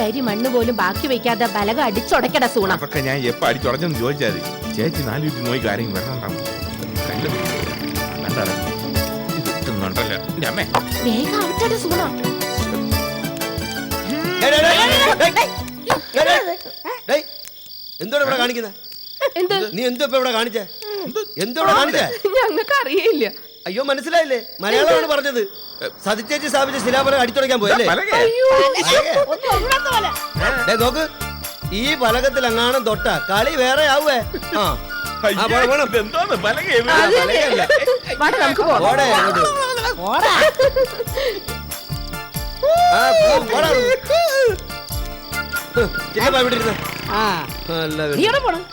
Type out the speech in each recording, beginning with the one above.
തരി മണ്ണ് പോലും ബാക്കി വെക്കാതെ ബലക അടിച്ചുടക്കട സൂണ. അതൊക്കെ ഞാൻ എപ്പോ അടിച്ചുടച്ചെന്ന് ചോദിച്ചാൽ മതി. ചേച്ചി 4 വീട്ടിൽ നോയി കാര്യം വരണുണ്ടല്ലോ. വേഗം ആവട്ടെ സൂണ. എന്തോടെ ഇവിടെ കാണിക്കുന്നത്? നീ എന്തോ ഇവിടെ കാണിച്ചേ? ഞങ്ങൾക്ക് അറിയില്ല. അയ്യോ മനസ്സിലായില്ലേ? മലയാളമാണ് പറഞ്ഞത്. സതിച്ചേച്ചി സ്ഥാപിച്ച ശിലാഫലകം അടിച്ചുടയ്ക്കാൻ പോയല്ലേ? നോക്ക്, ഈ ഫലകത്തിൽ എങ്ങാനും തൊട്ട കളി വേറെ ആവുവേ.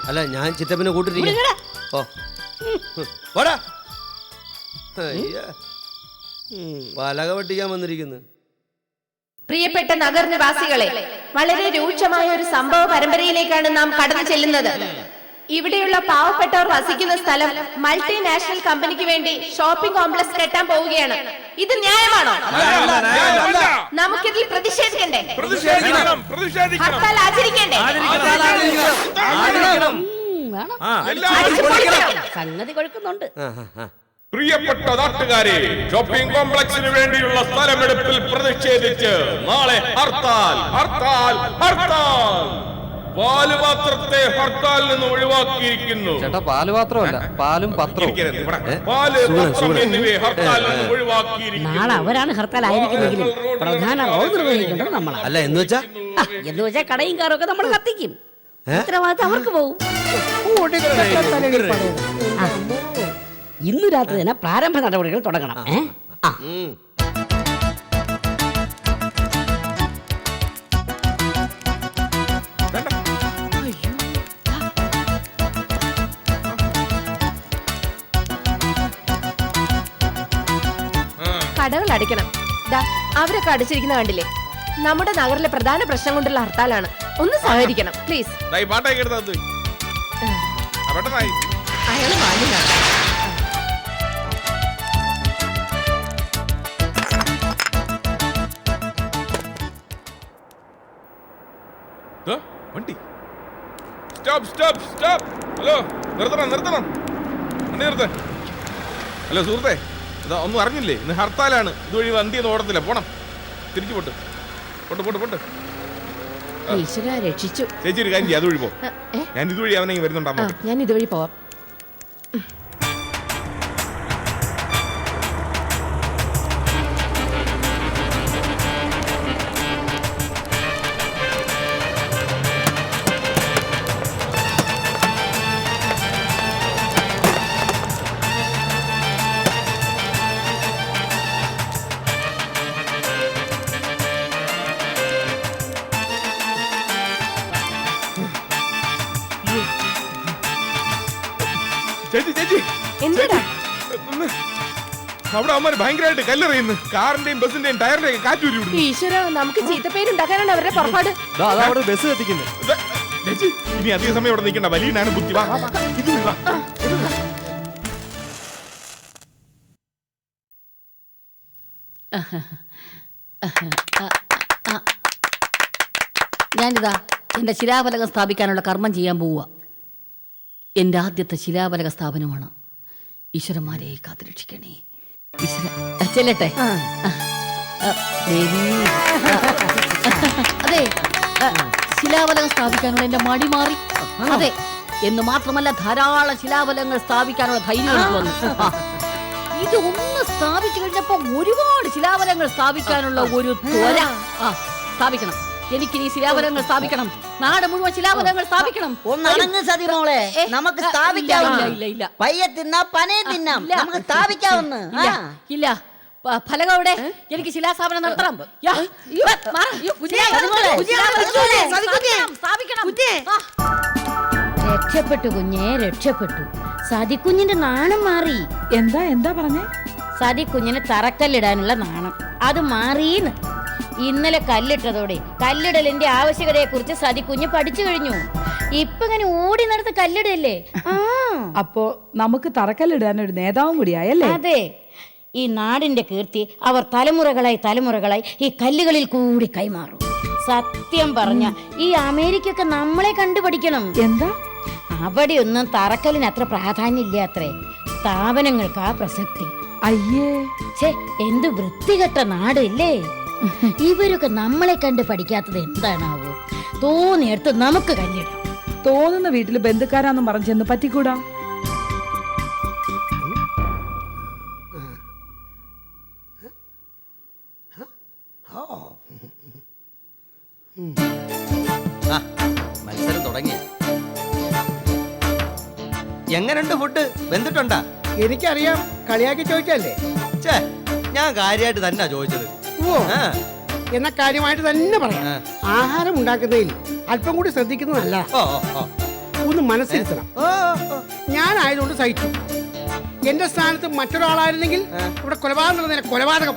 അല്ല, ഞാൻ ചിറ്റപ്പിനെ കൂട്ടിരിക്കും. പലക വെട്ടിക്കാൻ വന്നിരിക്കുന്നു. പ്രിയപ്പെട്ട നഗരനിവാസികളെ, വളരെ രൂക്ഷമായ ഒരു സംഭവ പരമ്പരയിലേക്കാണ് നാം കടന്നു ചെല്ലുന്നത്. ഇവിടെയുള്ള പാവപ്പെട്ടവർ വസിക്കുന്ന സ്ഥലം മൾട്ടിനാഷണൽ കമ്പനിക്ക് വേണ്ടി ഷോപ്പിംഗ് കോംപ്ലക്സ് കെട്ടാൻ പോവുകയാണ്. ഇത് ന്യായമാണോ? നമുക്കിതിൽ പ്രതിഷേധിക്കണ്ടേ? ഹർത്താൽ ആചരിക്കണ്ടേ? സംഗതി കൊടുക്കുന്നുണ്ട്. പ്രിയപ്പെട്ട നാട്ടുകാരെ, ഷോപ്പിംഗ് കോംപ്ലക്സിന് വേണ്ടിയുള്ള സ്ഥലമെടുപ്പിൽ പ്രതിഷേധിച്ച് നാളെ ഹർത്താൽ ഹർത്താൽ ഹർത്താൽ. പാലുപാത്രത്തെ ഹർത്താലിൽ നിന്ന് ഒഴിവാക്കിയിരിക്കുന്നു. ചേട്ടാ, പാലുപാത്രമല്ല, പാലും പത്രവും. നാളെ അവരാണ് ഹർത്താൽ ആയിരിക്കുന്നെങ്കിലും പ്രധാന റോൾ നിർവഹിക്കേണ്ടത് നമ്മളാണ്. അല്ല, എന്ന് വെച്ചാ കടയും കാറൊക്കെ നമ്മൾ കത്തിക്കും. ഉത്തരവാദിത്തം അവർക്ക് പോകും. ഇന്നു രാത്രി തന്നെ പ്രാരംഭ നടപടികൾ തുടങ്ങണം. കടകൾ അടിക്കണം. അവരൊക്കെ അടിച്ചിരിക്കുന്ന കണ്ടില്ലേ? നമ്മുടെ നഗറിലെ പ്രധാന പ്രശ്നം കൊണ്ടുള്ള ഹർത്താലാണ്. ഒന്ന് സഹകരിക്കണം പ്ലീസ്. അയാള് മാന്യനാണ്. ഹലോ, നിർത്തണം. ഹലോ സുഹൃത്തെ, ഇതാ ഒന്നും അറിഞ്ഞില്ലേ? ഇന്ന് ഹർത്താലാണ്. ഇതുവഴി വണ്ടി ഒന്നും ഓടത്തില്ല. പോണം, തിരിച്ചു പോട്ട്. ഈശ്വര രക്ഷിച്ചു. ചേച്ചി ഒരു കാര്യം ചെയ്യും, അതുവഴി പോ. ഞാൻ ഇതുവഴി അവനെ വരുന്നുണ്ടാ. ഞാൻ ഇതുവഴി പോവാം. ചേച്ചി, എന്താ അവിടെ അവന്മാര് ഭയങ്കരമായിട്ട് കല്ലെറിയുന്നു. കാറിന്റെയും ബസിന്റെയും ടയറിന്റെയും കാറ്റൂരി വിടുന്നു. ഈശ്വര, നമുക്ക് ചീത്തപ്പേരുണ്ടാക്കാനാണ് അവരുടെ പുറപ്പാട്. ബസ് കത്തിക്കുന്നു. ചേച്ചി, ഇനി അധിക സമയം ഇവിടെ നിൽക്കണ്ട. വലിയനാണ് ബുദ്ധി. ഞാനിതാ എന്റെ ശിലാഫലകം സ്ഥാപിക്കാനുള്ള കർമ്മം ചെയ്യാൻ പോവുക. എന്റെ ആദ്യത്തെ ശിലാഫലക സ്ഥാപനമാണ്. ഈശ്വരന്മാരെ കാത്തുരക്ഷിക്കണേ. ചെല്ലട്ടെ. അതെ, ശിലാഫലകം സ്ഥാപിക്കാനുള്ള എന്റെ മടി മാറി. അതെ, എന്ന് മാത്രമല്ല, ധാരാളം ശിലാഫലങ്ങൾ സ്ഥാപിക്കാനുള്ള ധൈര്യം വന്നു. ഇതൊന്ന് സ്ഥാപിച്ചു കഴിഞ്ഞപ്പോ ഒരുപാട് ശിലാഫലങ്ങൾ സ്ഥാപിക്കാനുള്ള ഒരു ത്വര. സ്ഥാപിക്കണം. എനിക്കിനി ശിലാഫലങ്ങൾ സ്ഥാപിക്കണം. നാട് മുഴുവൻ ശിലാഫലങ്ങൾ സ്ഥാപിക്കണം. ഒന്നണങ്ങ് സതി മോളെ, നമുക്ക് സ്ഥാപിക്കാവുന്ന. ഇല്ല, പയ്യെ തിന്നാം, പനയെ തിന്നാം, നമുക്ക് സ്ഥാപിക്കാവുന്ന. ഇല്ല, ഫലകം എവിടെ? എനിക്ക് ശിലാസ്ഥാപനം നടത്തണം. രക്ഷപ്പെട്ടു കുഞ്ഞെ, രക്ഷപ്പെട്ടു. സതിക്കുഞ്ഞിന്റെ നാണം മാറി. എന്താ പറഞ്ഞേ? സതിക്കുഞ്ഞിന് തറക്കല്ലിടാനുള്ള നാണം അത് മാറിയെന്ന്. ഇന്നലെ കല്ലിട്ടതോടെ കല്ലിടലിന്റെ ആവശ്യകതയെ കുറിച്ച് സതിക്കുഞ്ഞ് പഠിച്ചു കഴിഞ്ഞു. ഇപ്പൊ ഇങ്ങനെ ഓടി നടന്ന് കല്ലിടല്ലേ. അപ്പോ നമുക്ക് തറക്കല്ലിടാൻ ഒരു നേതാവും കൂടിയായല്ലേ? അതെ, ഈ നാടിന്റെ കീർത്തി അവർ തലമുറകളായി ഈ കല്ലുകളിൽ കൂടി കൈമാറും. സത്യം പറഞ്ഞ ഈ അമേരിക്കൊക്കെ നമ്മളെ കണ്ടുപഠിക്കണം. എന്താ? അവിടെയൊന്നും തറക്കലിന് അത്ര പ്രാധാന്യം ഇല്ല അത്രേ. സ്ഥാപനങ്ങൾക്കാ പ്രസക്തി. അയ്യേ, ഛേ, എന്ത് വൃത്തികെട്ട നാട് ഇല്ലേ? ഇവരൊക്കെ നമ്മളെ കണ്ട് പഠിക്കാത്തത് എന്താണാവോ? തോന്നിയെടുത്ത് നമുക്ക് കല്ലിടാം. തോന്നുന്ന വീട്ടില് ബന്ധുക്കാരാന്നും പറഞ്ഞു ചെന്ന് പറ്റിക്കൂടാ. മത്സരം തുടങ്ങി. എങ്ങനെയുണ്ട് ഫുഡ്? വെന്തിട്ടുണ്ടാ? എനിക്കറിയാം, കളിയാക്കി ചോദിച്ചല്ലേ. ഛേ, ഞാൻ കാര്യമായിട്ട് തന്നെ ചോദിച്ചത്. ഓ, ആ, എന്ന കാര്യമായിട്ട് തന്നെ പറയാം. ആ. ആഹാരം ഉണ്ടാക്കുന്നതിൽ അല്പം കൂടി ശ്രദ്ധിക്കുന്നത് നല്ലതാ. ഓ, ഓ, ഒന്ന് മനസ്സിരുത്തണം. ഓ, ഓ. ഞാനായതുകൊണ്ട് സഹിച്ചു. എന്റെ സ്ഥാനത്ത് മറ്റൊരാളായിരുന്നെങ്കിൽ ഇവിടെ കൊലപാതകം നടന്നേനെ. കൊലപാതകം.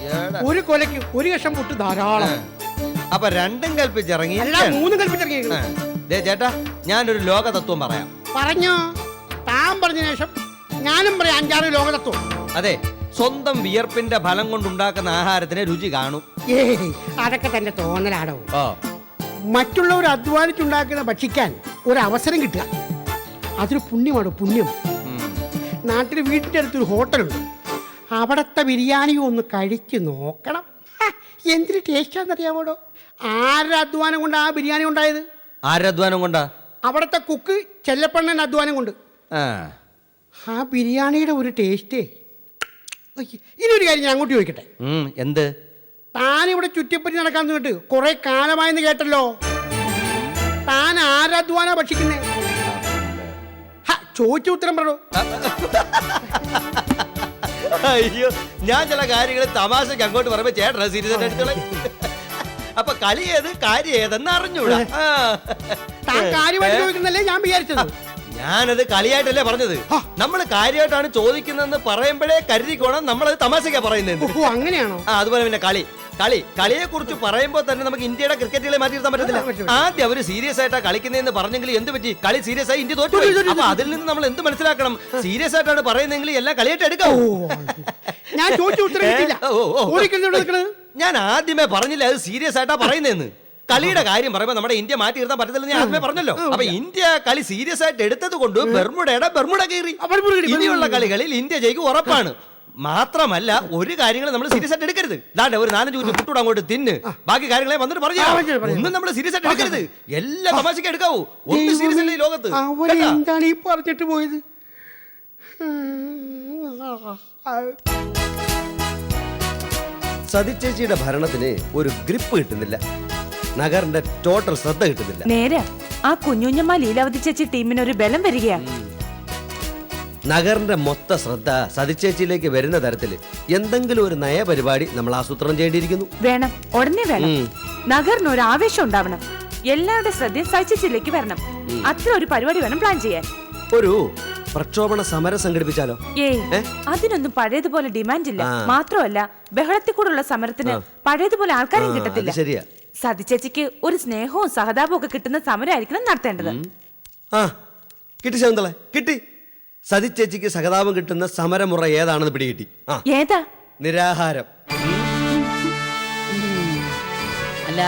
ഏടാ. ഒരു കൊലയ്ക്ക് ഒരു കഷം പൊട്ട് ധാരാളം. അപ്പൊ രണ്ടും കൽപ്പിച്ചിറങ്ങി. അല്ല, മൂന്നും കൽപ്പിച്ചിറങ്ങി. ചേട്ടാ, ഞാനൊരു ലോക തത്വം പറയാം. പറഞ്ഞോ? താൻ പറഞ്ഞ ശേഷം ഞാനും പറയാം 5-6 ലോകതത്വം. അതെ, സ്വന്തം വിയർപ്പിന്റെ ഫലം കൊണ്ടുണ്ടാക്കുന്ന ആഹാരത്തിന് രുചി കാണും. ഏയ്, അതൊക്കെ തന്നെ തോന്നലാടോ. ഓ, മറ്റുള്ളവർ അധ്വാനിച്ചുണ്ടാക്കുന്ന ഭക്ഷിക്കാൻ ഒരു അവസരം കിട്ടുക, അതൊരു പുണ്യമാണോ? പുണ്യം. നാട്ടിൽ വീട്ടിൻ്റെ അടുത്തൊരു ഹോട്ടലുണ്ട്. അവിടുത്തെ ബിരിയാണി ഒന്ന് കഴിച്ച് നോക്കണം. എന്തൊരു ടേസ്റ്റാന്നറിയാമോടോ? ആരുടെ അധ്വാനം കൊണ്ട് ആ ബിരിയാണി ഉണ്ടായത്? ആരുടെ അധ്വാനം കൊണ്ടാ? അവിടുത്തെ കുക്ക് ചെല്ലപ്പണ്ണൻ അധ്വാനം കൊണ്ട്. ആ ബിരിയാണിയുടെ ഒരു ടേസ്റ്റേ. ഇനി ഒരു കാര്യം ഞാൻ അങ്ങോട്ട് ചോദിക്കട്ടെ. എന്ത്? താനിവിടെ ചുറ്റിപ്പറ്റി നടക്കാൻ നിന്നിട്ട് കുറെ കാലമായെന്ന് കേട്ടല്ലോ. താൻ ആരധ്വാന ഭക്ഷിക്കുന്നേ? ചോദിച്ച ഉത്തരം പറയൂ. അയ്യോ, ഞാൻ ചില കാര്യങ്ങൾ തമാശക്ക് അങ്ങോട്ട് പറയുമ്പോ ചേട്ടനാ സീരിയസ് എടുത്തോളെ. അപ്പൊ കളി ഏത് കാര്യം ഏതെന്ന് അറിഞ്ഞൂടാ. താൻ കാര്യമായിട്ട് ചോദിക്കുന്നല്ലേ ഞാൻ വിചാരിച്ചത്. ഞാനത് കളിയായിട്ടല്ലേ പറഞ്ഞത്. നമ്മൾ കാര്യമായിട്ടാണ് ചോദിക്കുന്നതെന്ന് പറയുമ്പോഴേ കരുതിക്കോണം നമ്മളത് തമാശക്കാ പറയുന്നത്. ഓ, അങ്ങനെയാണോ? അതുപോലെ പിന്നെ കളിയെ കുറിച്ച് പറയുമ്പോൾ തന്നെ നമുക്ക് ഇന്ത്യയുടെ ക്രിക്കറ്റുകളെ മാറ്റി നിർത്താൻ പറ്റത്തില്ല. ആദ്യം അവര് സീരിയസ് ആയിട്ടാ കളിക്കുന്നതെന്ന് പറഞ്ഞെങ്കിൽ എന്ത് പറ്റി? കളി സീരിയസ് ആയി ഇന്ത്യ തോറ്റു. അപ്പൊ അതിൽ നിന്ന് നമ്മൾ എന്ത് മനസ്സിലാക്കണം? സീരിയസ് ആയിട്ടാണ് പറയുന്നതെങ്കിൽ എല്ലാം കളിയായിട്ട് എടുക്കാം. ഞാൻ ചോദിച്ച ഉത്തരം കിട്ടിയില്ല. ഞാൻ ആദ്യമേ പറഞ്ഞില്ല അത് സീരിയസ് ആയിട്ടാ പറയുന്നതെന്ന്. കളിയുടെ കാര്യം പറയുമ്പോൾ നമ്മുടെ ഇന്ത്യ മാറ്റി നിർത്താൻ പറ്റത്തില്ലെന്ന് ഞാൻ ആദ്യമേ പറഞ്ഞല്ലോ. അപ്പൊ ഇന്ത്യ കളി സീരിയസ് ആയിട്ട് എടുത്തത് കൊണ്ട് ബെർമുഡ കയറി. ഇനിയുള്ള കളികളിൽ ഇന്ത്യ ജയിക്കും ഉറപ്പാണ്. മാത്രമല്ല ഒരു കാര്യങ്ങൾ നമ്മൾ സീരിയസ് ആയിട്ട് എടുക്കരുത്. ദാണ്ടെ ഒരു 4-5 കുറ്റി പുട്ടൂടെ അങ്ങോട്ട് തിന്ന്, ബാക്കി കാര്യങ്ങളെ വന്നിട്ട് പറഞ്ഞു. ഒന്നും നമ്മൾ സീരിയസ് ആയിട്ട് എടുക്കരുത്. എല്ലാ തമാശക്ക് എടുക്കാവൂ. ഒന്നും സീരിയസ് അല്ലേ ഈ ലോകത്ത്. എന്താണ് ഈ പറഞ്ഞിട്ട് പോയത്? സതിച്ചേച്ചിയുടെ ഭരണത്തിന് ഒരു ഗ്രിപ്പ് കിട്ടുന്നില്ല. നഗറിന്റെ ടോട്ടൽ ശ്രദ്ധ കിട്ടുന്നില്ല. നേരെ ആ കുഞ്ഞുഞ്ഞമ്മ ലീലാവതി ചേച്ചി ടീമിന് ഒരു ബലം വരികയാ. നഗറിന്റെ മൊത്ത ശ്രദ്ധ സതിച്ചേച്ചിയിലേക്ക് വരുന്ന തരത്തില് എന്തെങ്കിലും ഒരു നയപരിപാടി നമ്മൾ ആസൂത്രണം ചെയ്യേണ്ടിയിരിക്കുന്നു. വേണം, ഉടനെ വേണം. നഗറിന് ഒരു ആവേശം ഉണ്ടാവണം. എല്ലാവരുടെ ശ്രദ്ധയും സച്ചിച്ചിലേക്ക് വരണം. അത്ര ഒരു പരിപാടി വേണം പ്ലാൻ ചെയ്യാൻ. ഒരു പ്രക്ഷോഭണ സമരം സംഘടിപ്പിച്ചാലോ? അതിനൊന്നും പഴയതുപോലെ ഡിമാൻഡ് ഇല്ല. മാത്രമല്ല ബഹളത്തിൽ കൂടെയുള്ള സമരത്തിന് പഴയതുപോലെ ആൾക്കാരും കിട്ടത്തില്ല. ശരിയാ. സതിച്ചേച്ചിക്ക് ഒരു സ്നേഹവും സഹതാപവും ഒക്കെ കിട്ടുന്ന സമരമായിരിക്കണം നടത്തേണ്ടത്. കിട്ടി ശകുന്തള, കിട്ടി. സതിച്ചേച്ചിക്ക് സഹതാപം കിട്ടുന്ന സമരമുറ ഏതാണെന്ന് പിടികിട്ടി. ഏതാ? നിരാഹാരം. അല്ല,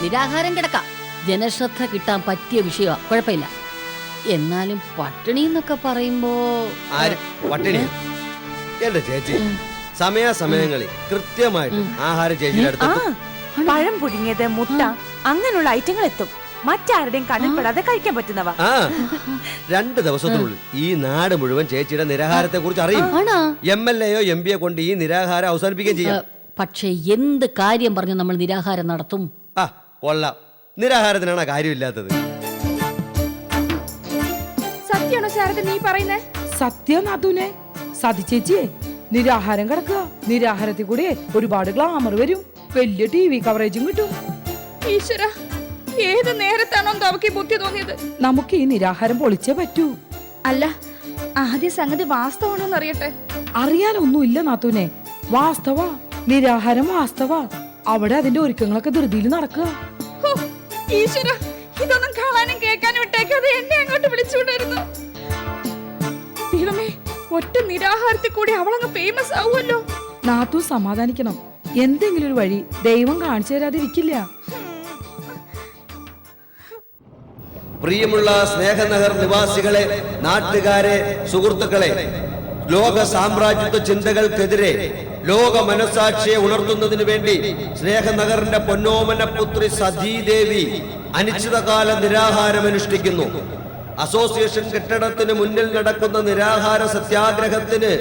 നിരാഹാരം കിടക്കാം. ജനശ്രദ്ധ കിട്ടാൻ പറ്റിയ വിഷയമാ, കുഴപ്പമില്ല. എന്നാലും പട്ടിണി എന്നൊക്കെ പറയുമ്പോ പട്ടിണി എന്റെ ചേച്ചി സമയാസമയങ്ങളിൽ കൃത്യമായിട്ട് ആഹാരം ചേച്ചിയുടെ അടുത്ത് പഴം പുഴുങ്ങിയത്, മുട്ട, അങ്ങനെയുള്ള ഐറ്റങ്ങൾ എത്തും. മറ്റാരുടെയും കണ്ണിൽപ്പെടാതെ കഴിക്കാൻ പറ്റുന്നവ. 2 ദിവസത്തിനുള്ളിൽ ഈ നാട് മുഴുവൻ ചേച്ചിയുടെ നിരാഹാരത്തെ കുറിച്ച് അറിയും. MLA-യോ MP-യോ കൊണ്ട് ഈ നിരാഹാരം അവസാനിപ്പിക്കുകയും ചെയ്യാം. പക്ഷെ എന്ത് കാര്യം പറഞ്ഞു നമ്മൾ നിരാഹാരം നടത്തും? കൊള്ളാം. നിരാഹാരത്തിനാണ് കാര്യമില്ലാത്തത്. സത്യാണോ ശാരദ നീ പറയുന്നേ? സത്യം നാത്തൂനെ. സതിച്ചേച്ചിയെ നിരാഹാരം കിടക്കുക. നിരാഹാരത്തിൽ കൂടെ ഒരുപാട് ഗ്ലാമർ വരും, വലിയ TV കവറേജും കിട്ടും. ഈശ്വര, ഏത് നേരത്താണോ അവക്ക് ബുദ്ധി തോന്നിയത്? നമുക്ക് ഈ നിരാഹാരം പൊളിച്ചേ പറ്റൂ. അല്ല, ആദ്യ സംഗതി വാസ്തവമാണോന്ന് അറിയട്ടെ. അറിയാനൊന്നുമില്ല നാത്തൂനെ, വാസ്തവ. നിരാഹാരം വാസ്തവ. അവിടെ അതിന്റെ ഒരുക്കങ്ങളൊക്കെ ധൃതിയിൽ നടക്കുക. ഈശ്വര, ഇതൊന്നും കാണാനും കേൾക്കാനും ഇട്ടേക്കാതെ എന്നെ അങ്ങോട്ട് വിളിച്ചുകൊണ്ടിരുന്നു. ദൈവമേ, ഒറ്റ നിരാഹാരത്തിൽ കൂടി അവളങ്ങ് ഫേമസ് ആവുമല്ലോ. നാത്തു സമാധാനിക്കണം. എന്തെങ്കിലും ഒരു വഴി ദൈവം കാണിച്ചു തരാതിരിക്കില്ല. പ്രിയമുള്ള സ്നേഹനഗർ നിവാസികളെ, നാട്ടുകാരെ, സുഹൃത്തുക്കളെ, ലോക സാമ്രാജ്യത്വ ചിന്തകൾക്കെതിരെ ലോക മനസാക്ഷിയെ ഉണർത്തുന്നതിന് വേണ്ടി സ്നേഹനഗറിന്റെ പൊന്നോമന പുത്രി സതീദേവി അനിശ്ചിതകാല നിരാഹാരമനുഷ്ഠിക്കുന്നു. അസോസിയേഷൻ കെട്ടിടത്തിന് മുന്നിൽ നടക്കുന്ന നിരാഹാര സത്യാഗ്രഹത്തിന്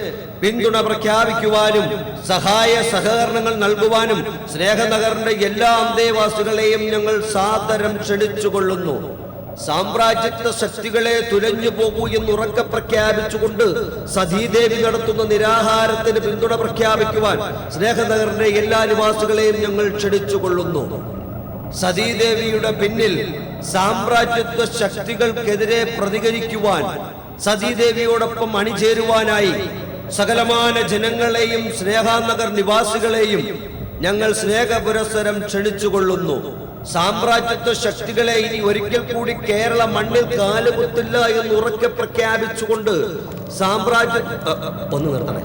പിന്തുണ പ്രഖ്യാപിക്കുവാനും സഹായ സഹകരണങ്ങൾ നൽകുവാനും സ്നേഹനഗറിന്റെ എല്ലാ അന്തേവാസികളെയും ഞങ്ങൾ സാദരം ക്ഷണിച്ചുകൊള്ളുന്നു. സാമ്രാജ്യത്വ ശക്തികളെ തുലഞ്ഞു പോകൂ എന്നുറക്കെ പ്രഖ്യാപിച്ചുകൊണ്ട് സതീദേവി നടത്തുന്ന നിരാഹാരത്തിന് പിന്തുണ പ്രഖ്യാപിക്കുവാൻ സ്നേഹനഗറിന്റെ എല്ലാ നിവാസികളെയും ഞങ്ങൾ ക്ഷണിച്ചുകൊള്ളുന്നു. സതീദേവിയുടെ പിന്നിൽ സാമ്രാജ്യത്വ ശക്തികൾക്കെതിരെ പ്രതികരിക്കുവാൻ, സതീദേവിയോടൊപ്പം അണിചേരുവാനായി സകലമാന ജനങ്ങളെയും സ്നേഹാനഗർ നിവാസികളെയും ഞങ്ങൾ സ്നേഹപുരസ്സരം ക്ഷണിച്ചുകൊള്ളുന്നു. സാമ്രാജ്യത്വ ശക്തികളെ ഇനി ഒരിക്കൽ കൂടി കേരള മണ്ണിൽ കാലുകുത്തില്ല എന്ന് ഉറക്കെ പ്രഖ്യാപിച്ചുകൊണ്ട് ഒന്ന് നിർത്തണേ.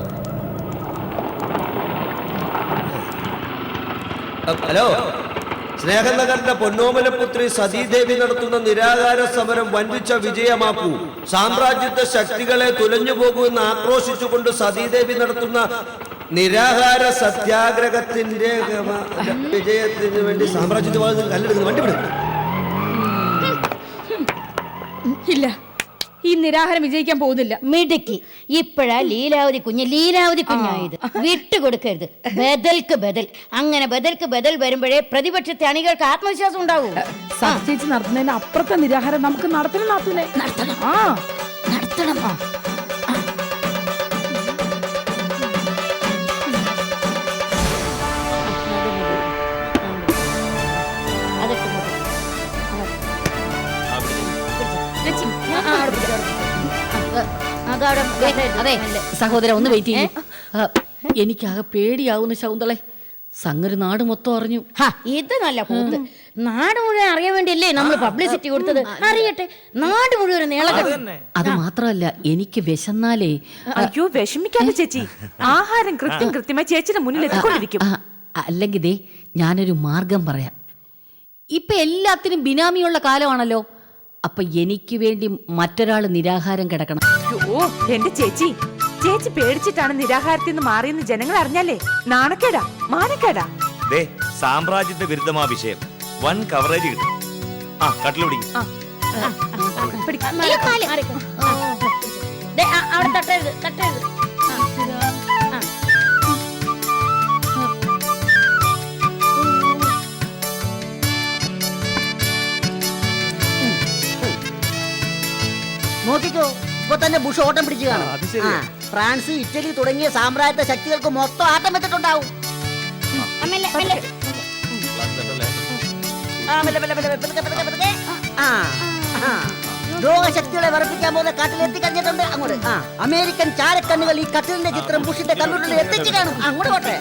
ഹലോ, സ്നേഹനഗറിന്റെ പൊന്നോമനപുത്രി സതീദേവി നടത്തുന്ന നിരാഹാര സമരം വൻപിച്ച വിജയമാക്കൂ. സാമ്രാജ്യത്വ ശക്തികളെ തുലഞ്ഞു പോകുമെന്ന് ആക്രോശിച്ചുകൊണ്ട് സതീദേവി നടത്തുന്ന നിരാഹാര സത്യാഗ്രഹത്തിന്റെ വിജയത്തിന് വേണ്ടി സാമ്രാജ്യത്വവാദികൾ കല്ലെടുക്കുന്നു. വണ്ടി വിടും. ഇല്ല, ഈ നിരാഹാരം വിജയിക്കാൻ പോകുന്നില്ല. മിടുക്കി. ഇപ്പോഴാ ലീലാവതി കുഞ്ഞായത്. വിട്ടുകൊടുക്കരുത്. ബദൽക്ക് ബദൽ. അങ്ങനെ ബദൽക്ക് ബദൽ വരുമ്പോഴേ പ്രതിപക്ഷത്തെ അണികൾക്ക് ആത്മവിശ്വാസം ഉണ്ടാവൂ. സത്യേച്ചി നടത്തുന്നതിന് അപ്പുറത്തെ നിരാഹാരം നമുക്ക് നടത്തണം. നടത്തണം. അതെ സഹോദര, ഒന്ന് വെയിറ്റ് ചെയ്യും. എനിക്കാകെ പേടിയാവുന്ന ശൗന്തളെ. സംഗതി നാട് മൊത്തം അറിഞ്ഞു. ഇത് നല്ല പോത്ത്. നാട് മുഴുവൻ അറിയാൻ വേണ്ടിയല്ലേ നമ്മൾ പബ്ലിസിറ്റി കൊടുത്തത്. അറിയട്ടെ, നാട് മുഴുവൻ നീളകട്ടെ. അത് മാത്രമല്ല, എനിക്ക് വിശന്നാലേ. അയ്യോ, വിഷമിക്കാതെ ചേച്ചി. ആഹാരം കൃത്യമായി ചേച്ചിയുടെ മുന്നിൽ എത്തിക്കൊണ്ടിരിക്കും. അല്ലെങ്കിൽ ദേ, ഞാനൊരു മാർഗം പറയാം. ഇപ്പൊ എല്ലാത്തിനും ബിനാമിയുള്ള കാലമാണല്ലോ. അപ്പൊ എനിക്ക് വേണ്ടി മറ്റൊരാൾ നിരാഹാരം കിടക്കണം. ഓ എന്റെ ചേച്ചി പേടിച്ചിട്ടാണ് നിരാഹാരത്തിൽ നിന്ന് മാറിയെന്ന് ജനങ്ങൾ അറിഞ്ഞാലേ നാണക്കേടാ, മാനക്കേടാ. സാമ്രാജ്യത്തെ വിരുദ്ധമാ വിഷയം. വൻ കവറേജ് കിട്ടും. കട്ടിൽ പിടിക്കും. അവിടെ തട്ടരുത്. നോക്കിക്കോ, ഇപ്പൊ തന്നെ ബുഷ് ഓട്ടം പിടിച്ചു കാണും. ഫ്രാൻസ്, ഇറ്റലി തുടങ്ങിയ സാമ്രാജ്യ ശക്തികൾക്ക് മൊത്തം ആട്ടം വെച്ചിട്ടുണ്ടാവും. ലോകശക്തികളെ വിറപ്പിക്കാൻ പോകുന്ന കട്ടിൽ എത്തിക്കഴിഞ്ഞിട്ടുണ്ട്. അങ്ങോട്ട് അമേരിക്കൻ ചാരക്കണ്ണുകൾ ഈ കട്ടിലിന്റെ ചിത്രം ബുഷിന്റെ കമ്പ്യൂട്ടറിൽ എത്തിച്ചു കാണും. അങ്ങോട്ട് പോട്ടെ.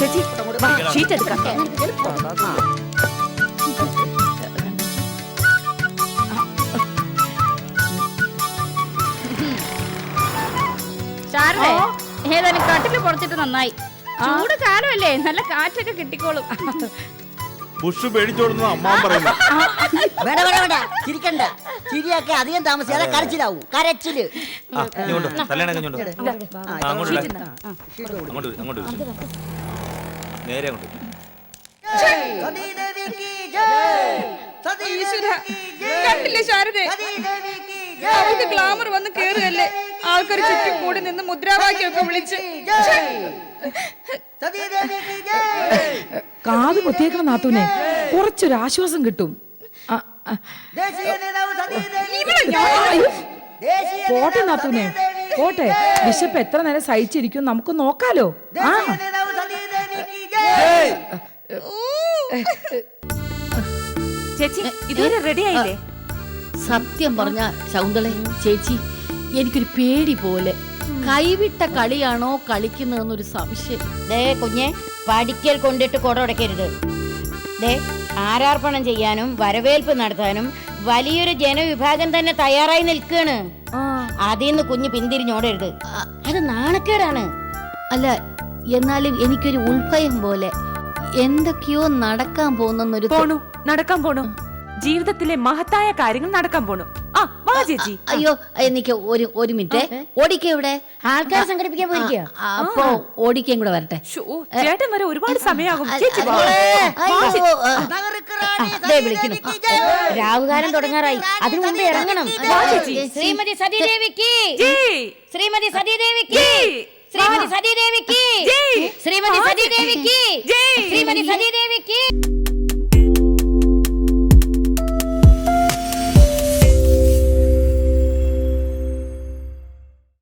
ചേച്ചി ഷീറ്റ് എടുക്കാം. ഏതായാലും കട്ടില് പൊറച്ചിട്ട് നന്നായി. ചൂട് കാലമല്ലേ, നല്ല കാറ്റൊക്കെ കിട്ടിക്കോളും. ബുഷ് പേടിച്ചോടുന്ന അമ്മ പറയുന്നു. വേണ്ട, ചിരിക്കണ്ട. ചിരിയൊക്കെ അധികം താമസിയാതെ കരച്ചിലാവൂ. കരച്ചില്. നേരെ അങ്ങോട്ട്. കണ്ടില്ലേ ശാരദേ, അവർക്ക് ഗ്ലാമർ വന്ന് കേറുകയല്ലേ. ആൾക്കാർ ചുറ്റും കൂടി നിന്ന് മുദ്രാവാക്യമൊക്കെ വിളിച്ച് കാത് പൊത്തിയേക്കണം നാത്തൂനെ. കുറച്ചൊരു ആശ്വാസം കിട്ടും. പോട്ടെ നാത്തൂനെ, പോട്ടെ. വിശപ്പ് എത്ര നേരം സഹിച്ചിരിക്കും, നമുക്ക് നോക്കാലോ. ചേച്ചി ഇതുവരെ റെഡി ആയില്ലേ? സത്യം പറഞ്ഞ ശൗന്തളെ ചേച്ചി, എനിക്കൊരു പേടി പോലെ. കൈവിട്ട കളിയാണോ കളിക്കുന്നതെന്നൊരു സംശയം. കുഞ്ഞെ, പഠിക്കൽ കൊണ്ടിട്ട് കൊടൊടക്കരുത്. ആരാർപ്പണം ചെയ്യാനും വരവേൽപ്പ് നടത്താനും വലിയൊരു ജനവിഭാഗം തന്നെ തയ്യാറായി നിൽക്കുകയാണ്. അതിന്ന് കുഞ്ഞ് പിന്തിരിഞ്ഞോടരുത്. അത് നാണക്കേടാണ്. അല്ല, എന്നാലും എനിക്കൊരു ഉൾഭയം പോലെ. എന്തൊക്കെയോ നടക്കാൻ പോകുന്നൊരു നടക്കാൻ പോണു. ജീവിതത്തിലെ മഹത്തായ കാര്യങ്ങൾ നടക്കാൻ പോണു. ആ വാ ചേച്ചി. അയ്യോ എനിക്ക് ഒരു മിനിറ്റ്. ഓടിക്ക ഇവിടെ ആൾക്കാരെ സംഘടിപ്പിക്കാൻ പോയിരിക്കുക. അപ്പൊ ഓടിക്കയും കൂടെ വരട്ടെ. ശ്ശോ, ചേട്ടൻ വരെ ഒരുപാട് സമയമാകും. ചേച്ചി വാ. ദേ വിളിക്കുന്നു. രാവുകാലം തുടങ്ങാറായി, അതിനു മുമ്പ് ഇറങ്ങണം. വാ ചേച്ചി. ശ്രീമതി സതീദേവിക്ക്, ജയ്. ശ്രീമതി സതീദേവിക്ക്, ജയ്. ശ്രീമതി സതീദേവിക്ക്, ജയ്. ശ്രീമതി സതീദേവിക്ക്, ജയ്. ശ്രീമതി സതീദേവിക്ക്.